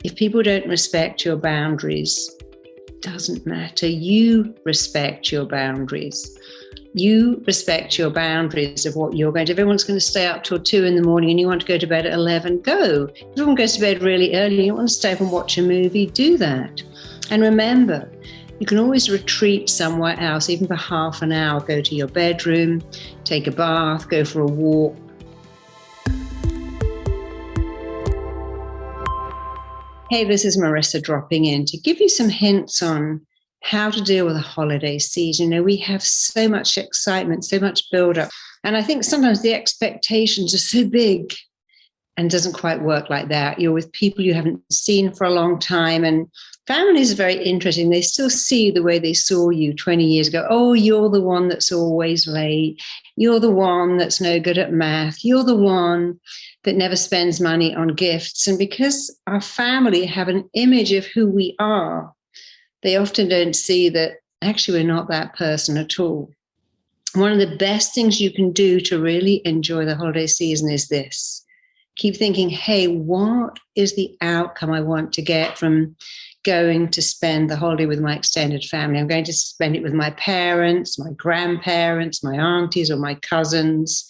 If people don't respect your boundaries, doesn't matter. You respect your boundaries. You respect your boundaries of what you're going to. If everyone's going to stay up till 2 in the morning and you want to go to bed at 11, go. If everyone goes to bed really early and you want to stay up and watch a movie, do that. And remember, you can always retreat somewhere else, even for half an hour. Go to your bedroom, take a bath, go for a walk. Hey, this is Marisa dropping in to give you some hints on how to deal with a holiday season. You know, we have so much excitement, so much build-up. And I think sometimes the expectations are so big and doesn't quite work like that. You're with people you haven't seen for a long time. And families are very interesting. They still see the way they saw you 20 years ago. Oh, you're the one that's always late. You're the one that's no good at math. You're the one that never spends money on gifts. And because our family have an image of who we are, they often don't see that actually we're not that person at all. One of the best things you can do to really enjoy the holiday season is this. Keep thinking, hey, what is the outcome I want to get from going to spend the holiday with my extended family? I'm going to spend it with my parents, my grandparents, my aunties, or my cousins.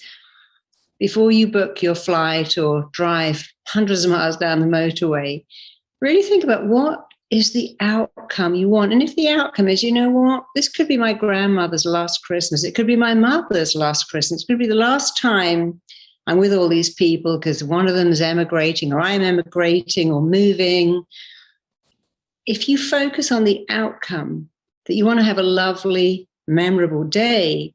Before you book your flight or drive hundreds of miles down the motorway, really think about what is the outcome you want. And if the outcome is, you know what, this could be my grandmother's last Christmas. It could be my mother's last Christmas. It could be the last time I'm with all these people because one of them is emigrating or I'm emigrating or moving. If you focus on the outcome, that you want to have a lovely, memorable day,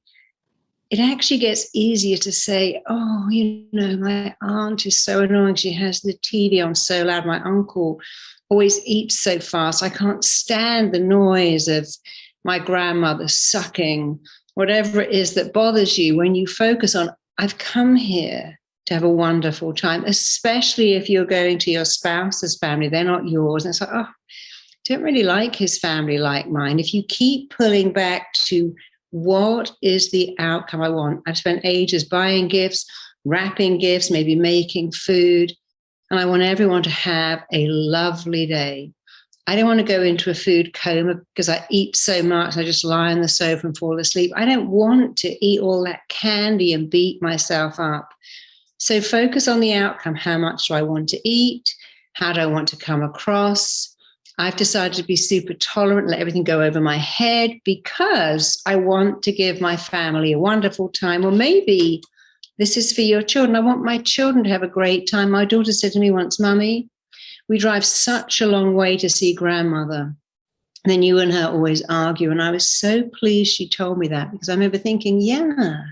it actually gets easier to say, oh, you know, my aunt is so annoying. She has the TV on so loud. My uncle always eats so fast. I can't stand the noise of my grandmother sucking, whatever it is that bothers you. When you focus on, I've come here to have a wonderful time, especially if you're going to your spouse's family, they're not yours. And it's like, oh, I don't really like his family like mine. If you keep pulling back to what is the outcome I want? I've spent ages buying gifts, wrapping gifts, maybe making food, and I want everyone to have a lovely day. I don't want to go into a food coma because I eat so much. I just lie on the sofa and fall asleep. I don't want to eat all that candy and beat myself up. So focus on the outcome. How much do I want to eat? How do I want to come across? I've decided to be super tolerant, let everything go over my head because I want to give my family a wonderful time. Or maybe this is for your children. I want my children to have a great time. My daughter said to me once, Mummy, we drive such a long way to see grandmother. And then you and her always argue. And I was so pleased she told me that because I remember thinking, yeah,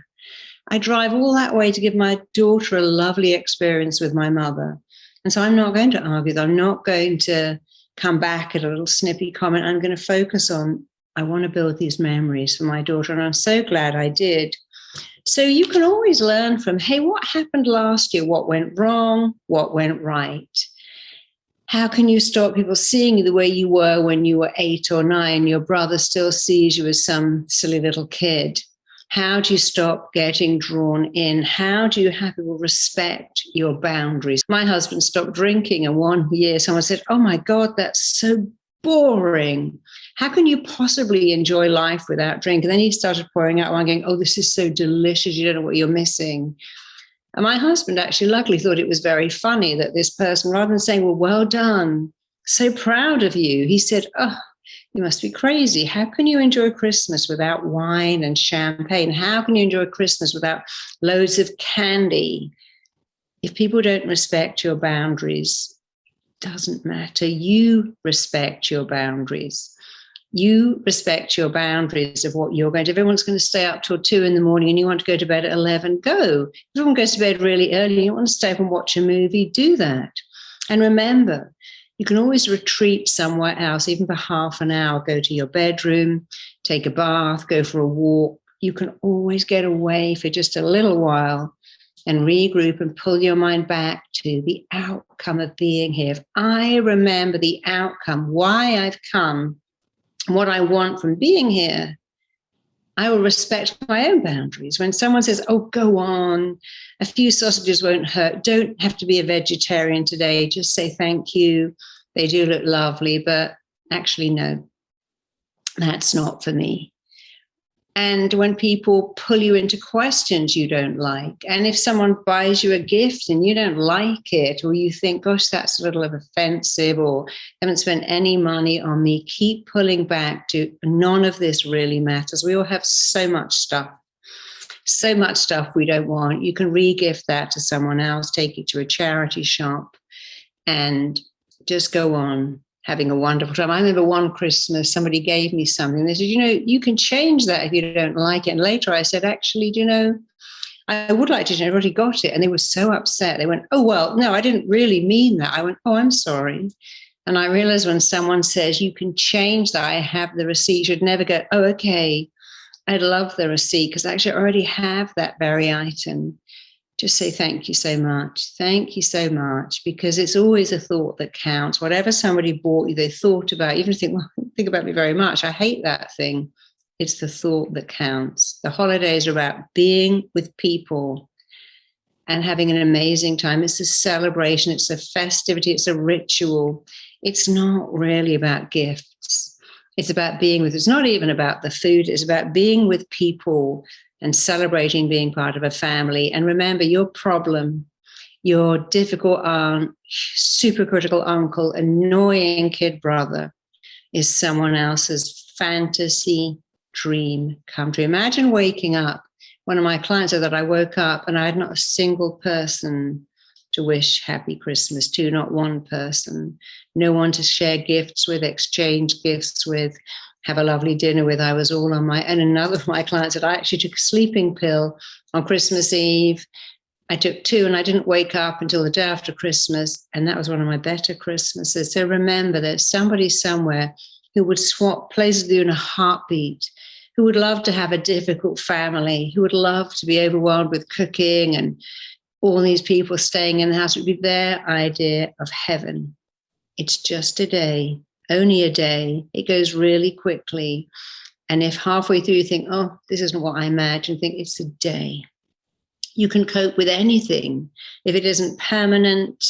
I drive all that way to give my daughter a lovely experience with my mother. And so I'm not going to argue. I'm not going to come back at a little snippy comment. I'm going to focus on, I want to build these memories for my daughter. And I'm so glad I did. So you can always learn from, hey, what happened last year? What went wrong? What went right? How can you stop people seeing you the way you were when you were 8 or 9? Your brother still sees you as some silly little kid. How do you stop getting drawn in? How do you have people respect your boundaries? My husband stopped drinking, and one year someone said, oh my God, that's so boring. How can you possibly enjoy life without drink? And then he started pouring out wine going, oh, this is so delicious. You don't know what you're missing. And my husband actually luckily thought it was very funny that this person, rather than saying, well done, so proud of you, he said, oh, you must be crazy. How can you enjoy Christmas without wine and champagne? How can you enjoy Christmas without loads of candy? If people don't respect your boundaries, doesn't matter. You respect your boundaries. You respect your boundaries of what you're going to. If everyone's going to stay up till 2 in the morning and you want to go to bed at 11, go. If everyone goes to bed really early and you want to stay up and watch a movie, do that. And remember, you can always retreat somewhere else, even for half an hour. Go to your bedroom, take a bath, go for a walk. You can always get away for just a little while and regroup and pull your mind back to the outcome of being here. If I remember the outcome, why I've come, what I want from being here, I will respect my own boundaries. When someone says, oh, go on, a few sausages won't hurt, don't have to be a vegetarian today, just say thank you. They do look lovely, but actually, no, that's not for me. And when people pull you into questions you don't like, and if someone buys you a gift and you don't like it, or you think, gosh, that's a little offensive, or haven't spent any money on me, keep pulling back to none of this really matters. We all have so much stuff we don't want. You can re-gift that to someone else, take it to a charity shop, and just go on having a wonderful time. I remember one Christmas, somebody gave me something. They said, you can change that if you don't like it. And later I said, actually, I would like to change. I've already got it. And they were so upset. They went, oh, well, no, I didn't really mean that. I went, oh, I'm sorry. And I realized when someone says you can change that, I have the receipt, you should never go, oh, okay, I'd love the receipt, because actually I already have that very item. Just say thank you so much. Thank you so much, because it's always a thought that counts. Whatever somebody bought you, they thought about, even if you think, well, think about me very much. I hate that thing. It's the thought that counts. The holidays are about being with people and having an amazing time. It's a celebration. It's a festivity. It's a ritual. It's not really about gifts. It's about being with, it's not even about the food. It's about being with people and celebrating being part of a family. And remember, your problem, your difficult aunt, super critical uncle, annoying kid brother is someone else's fantasy dream come true. Imagine waking up. One of my clients said that I woke up and I had not a single person to wish happy Christmas to, not one person, no one to share gifts with, exchange gifts with, have a lovely dinner with. I was all on my, and another of my clients said, I actually took a sleeping pill on Christmas Eve. I took 2 and I didn't wake up until the day after Christmas. And that was one of my better Christmases. So remember, there's somebody somewhere who would swap places with you in a heartbeat, who would love to have a difficult family, who would love to be overwhelmed with cooking and all these people staying in the house. It would be their idea of heaven. It's just a day. Only a day. It goes really quickly. And if halfway through you think, oh, this isn't what I imagined, think it's a day. You can cope with anything if it isn't permanent,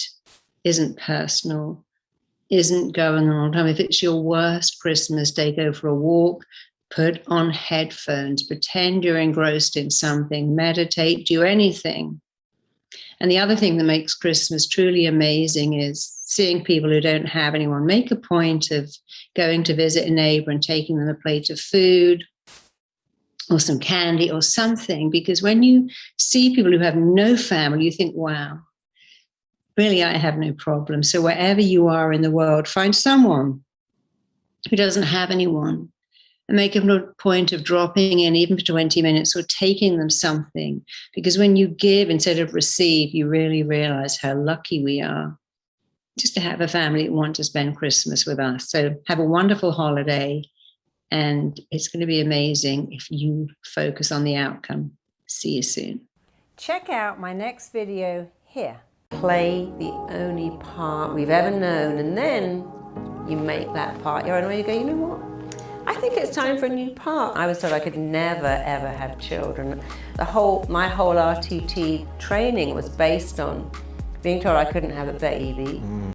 isn't personal, isn't going on all the time. If it's your worst Christmas day, go for a walk, put on headphones, pretend you're engrossed in something, meditate, do anything. And the other thing that makes Christmas truly amazing is seeing people who don't have anyone. Make a point of going to visit a neighbor and taking them a plate of food or some candy or something, because when you see people who have no family, you think, wow, really, I have no problem. So wherever you are in the world, find someone who doesn't have anyone and make a point of dropping in even for 20 minutes or taking them something. Because when you give instead of receive, you really realize how lucky we are just to have a family that want to spend Christmas with us. So have a wonderful holiday, and it's going to be amazing if you focus on the outcome. See you soon. Check out my next video here. Play the only part we've ever known, and then you make that part your own. Or you go, you know what? I think it's time for a new part. I was told I could never, ever have children. My whole RTT training was based on being told I couldn't have a baby.